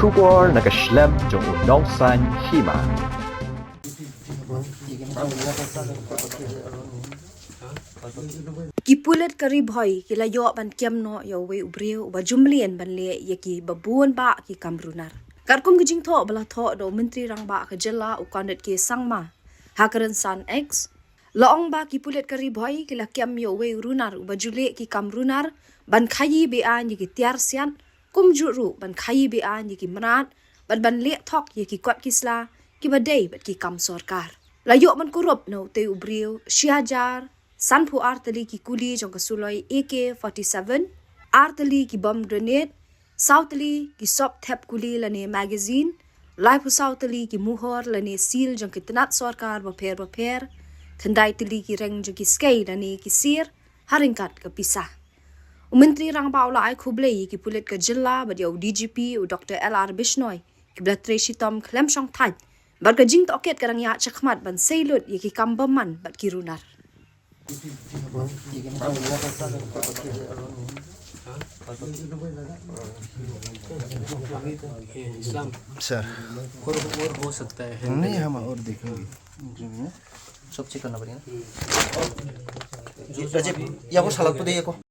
Shubor nakaslem jong unongsan Hima. Kipulet karib hoy kila yo ban kiamno yo we ubreu ba jumlien ban le yaki babun ba ki kamrunar karkum gijing tho bala tho do menteri rang ba ka jela u kandet ke sangma hakaran san x laong ba kipulet karib hoy kila kiam yo we runar u ba jule ki kamrunar ban Khaïi be an yaki Tiar Siat kum juru ban Khaïi be an yaki Mrad ban le Thok yaki kwat kisla ki ba dei bat ki kam Sorkar la yo man kurup no te ubreu Shah Sanpu artali ki kuli jong kasuloi AK-47, artali ki bomb grenade, sautali ki sop thep kuli lane magazine, live sautali ki muhor lane seal jong kitanat Sorkar baper, thandai tali ki reng jong ki skay lane ki sir, haringkat ka pisah. Menteri rang baula ay kublay ki pulit ka jilla badyaw DGP u Dr. LR Bishnoi, ki blatre shitom klem shong taj, bad ka jing toket karang ya chakmat ban saylut ki kambaman bad ki runar. Sir और हो सकता है नहीं हम और देखेंगे सब चेक करना पड़ेगा रजब या को सलाद तो दे को